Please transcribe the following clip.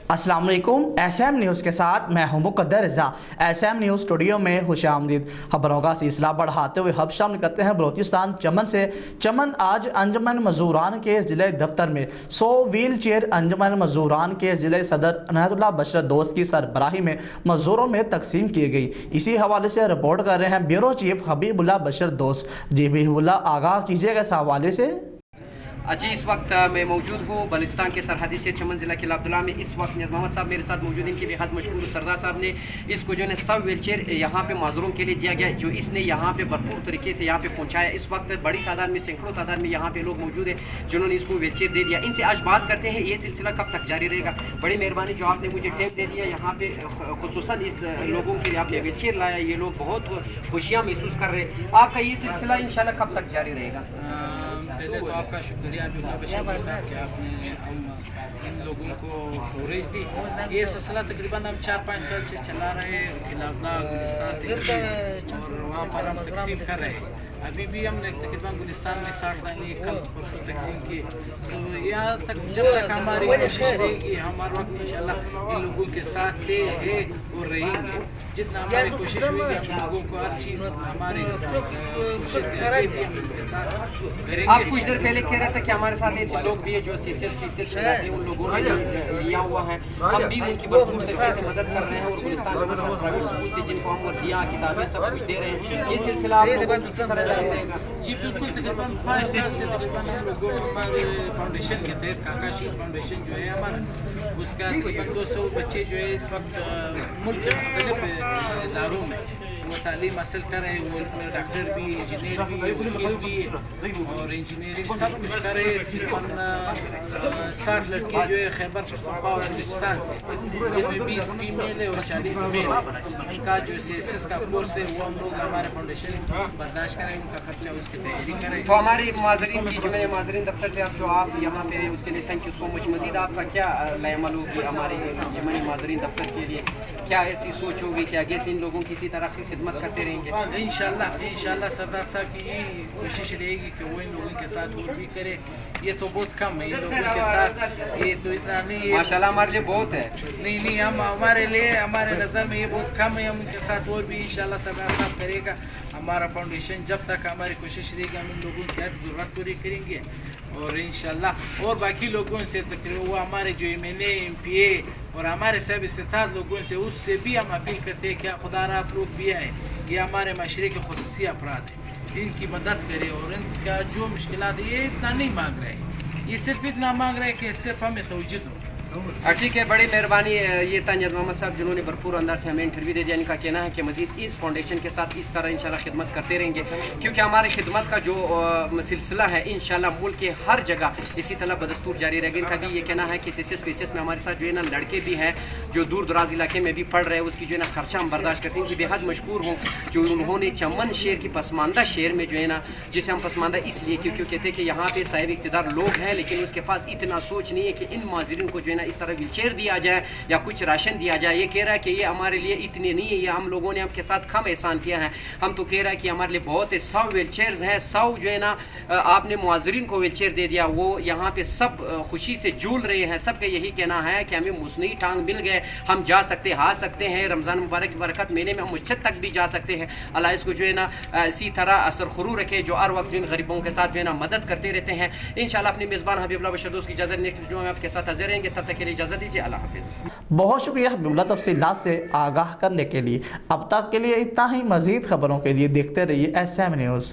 अस्सलाम वालेकुम। SM news के साथ मैं हूं मुक़द्दर रज़ा। एसएम न्यूज़ स्टूडियो में खुशामदीद। खबरों का सिलसिला बढ़ाते हुए अब शामिल करते हैं बलोचिस्तान चमन से। चमन आज अंजुमन मज़दूरान के ज़िले दफ्तर में 100 व्हील चेयर अंजुमन मज़दूरान के ज़िले सदर हाबिबुल्लाह बशर दोस्त की सरबराही में मज़दूरों में तकसीम की गई। इसी हवाले से रिपोर्ट कर रहे हैं ब्यूरो चीफ हबीबुल्लाह बशर दोस्त। जी हबीबुल्लाह, आगाह कीजिएगा इस हवाले से। जी, इस वक्त मैं मौजूद हूँ बलूचिस्तान के सरहदी से चमन ज़िला के अब्दुल्ला में। इस वक्त नियाज़ मोहम्मद साहब मेरे साथ मौजूद हैं। इनके बेहद मशहूर सरदार साहब ने इसको जो है सब व्हील चेयर यहाँ पे माजूरों के लिए दिया गया, जो इसने यहाँ पे भरपूर तरीके से यहाँ पे पहुँचाया। इस वक्त बड़ी तादाद में, सैकड़ों तादाद में यहाँ पे लोग मौजूद हैं जिन्होंने इसको व्हील चेयर दे दिया। इनसे आज बात करते हैं, ये सिलसिला कब तक जारी रहेगा। बड़ी मेहरबानी जो आपने मुझे टाइम दे दिया यहाँ पे, खुसूसन इस लोगों के लिए आपने व्हील चेयर लाया। ये लोग बहुत खुशियाँ महसूस कर रहे हैं। आपका ये सिलसिला इंशाल्लाह कब तक जारी रहेगा? पहले तो आपका शुक्रिया हाबिबुल्लाह बशर साहब कि आपने इन लोगों को कवरेज दी। ये सिलसिला तकरीबन हम 4-5 साल से चला रहे हैं। खिलाफदा गुलिस्तान और वहाँ पर हम तकसीम कर रहे हैं। अभी भी हमने तकरीबन गुलिस्तान में 60 दाने कल परसों तकसीम किए। तो यहाँ तक जब तक हमारी कोशिश रहेगी, हमारा वक्त इंशाल्लाह इन लोगों के साथ है और रहेंगे। जितना हमारी कोशिश होगी हम लोगों को हर चीज़ हमारी कोशिश से आगे भी हम उनके साथ करेंगे। आप कुछ देर पहले कह रहे थे कि हमारे साथ ऐसे लोग भी है जो CCS चलाते हैं, उन लोगों ने लिया हुआ है। हम भी उनकी भरपूर तरीके से मदद कर रहे हैं और गुलिस्तान में प्राइवेट स्कूल से जिनको हम वर्दियाँ, किताबें सब कुछ दे रहे हैं। ये सिलसिला आप लोगों की तरह जारी रहेगा? जी बिल्कुल। तकरीबन 5 साल से तकरीबन हम लोगों हमारे फाउंडेशन के तहत काकाशी फाउंडेशन जो है हमारा, उसका तकरीबन 200 बच्चे जो है इस वक्त मुल्क के मुख्तलिफ इदारों में वो तालीम हासिल कर रहे हैं। वो उसमें डॉक्टर भी, इंजीनियर भी, वकील भी और इंजीनियरिंग सब कुछ कर रहे हैं। तकरीबन 60 लड़के जो है खैबर पख्तूनख्वा और बलूचिस्तान से, जिनमें 20 फीमेल है और 40 मेल है। उनका जो CSS का कोर्स है वो हम लोग हमारे फाउंडेशन बर्दाश्त करें, उनका खर्चा उसकी तैयारी करें। तो हमारे माजरीन की जो है माजरीन दफ्तर पे आप यहाँ पे हैं, उसके लिए थैंक यू सो मच। मजीद आपका क्या लाएमल होगी हमारे यमनी माजरीन दफ्तर के लिए? क्या ऐसी सोच होगी कि आगे से इन लोगों की इसी तरह की खिदमत करते रहेंगे? इंशाल्लाह सरदार साहब की यही कोशिश रहेगी कि वो इन लोगों के साथ और भी करे। ये तो बहुत कम है इन लोगों के साथ, ये तो इतना नहीं है। माशाल्लाह हमारे लिए बहुत है। नहीं, हम हमारे लिए, हमारे नज़र में ये बहुत कम है। हम इनके साथ और भी इंशाल्लाह सरदार साहब करेगा। हमारा फाउंडेशन जब तक हमारी कोशिश रहेगी हम इन लोगों की हर ज़रूरत पूरी करेंगे और इंशाल्लाह और बाकी लोगों से तकरीबन वो हमारे जो MNA MPA और हमारे सब इस्तेताद लोगों से, उससे भी हम अपील करते हैं कि खुदा आप लोग भी आए, ये हमारे माशरे के खुसूसी अफराद हैं, इनकी मदद करें और इनका जो मुश्किलात है ये इतना नहीं मांग रहे हैं, ये सिर्फ इतना मांग रहे हैं कि सिर्फ हमें तवज्जो दो। ठीक है, बड़ी मेहरबानी। ये था नियाज़ मोहम्मद साहब जिन्होंने भरपूर अंदाज से हमें इंटरव्यू दे दिया। इनका कहना है कि मज़ीद इस फाउंडेशन के साथ इस तरह इंशाल्लाह खिदमत करते रहेंगे, क्योंकि हमारी खिदमत का जो सिलसिला है इंशाल्लाह मुल्क के हर जगह इसी तरह बदस्तूर जारी रहेगा। इनका भी ये कहना है कि CCS PCS में हमारे साथ जो है ना लड़के भी हैं जो दूर दराज इलाके में भी पढ़ रहे हैं, उसकी जो है ना खर्चा हम बर्दाश्त करते हैं। उनकी बेहद मशहूर हूँ जो उन्होंने चमन शहर की पसमानदा शहर में जो है ना, जिसे हम पसमानदा इसलिए क्योंकि कहते हैं कि यहाँ पे साहिब इक़्तिदार लोग हैं लेकिन उसके पास इतना सोच नहीं है कि इन माजरीन को जो है ना इस तरह व्हील चेयर दिया जाए या कुछ राशन दिया जाए। ये कह रहा है कि ये हमारे लिए इतने नहीं है, ये हम लोगों ने आपके साथ कम एहसान किया है। हम तो कह रहा है कि हमारे लिए बहुत है। 100 व्हील चेयर्स हैं, 100 जो है ना आपने मुआजरीन को व्हील चेयर दे दिया। वो यहाँ पे सब खुशी से झूल रहे हैं। सबका यही कहना है कि हमें मुस्नी टांग मिल गए, हम जा सकते आ सकते हैं। रमज़ान मुबारक की बरकत महीने में हम मस्जिद तक भी जा सकते हैं। अल्लाह इसको जो है ना इसी तरह असर खरू रखे, जो हर वक्त जिन गरीबों के साथ जो है ना मदद करते रहते हैं। इंशाल्लाह अपने मेज़बान हबीबुल्लाह बशर दोस्त की इजाज़त, नेक्स्ट वीडियो में आपके साथ हाजिर रहेंगे। तब तक के लिए इजाज़त दीजिए। अल्लाह हाफ़िज़। बहुत शुक्रिया हबीबुल्लाह तफसीलात से आगाह करने के लिए। अब तक के लिए इतना ही। मज़ीद खबरों के लिए देखते रहिए SM न्यूज़।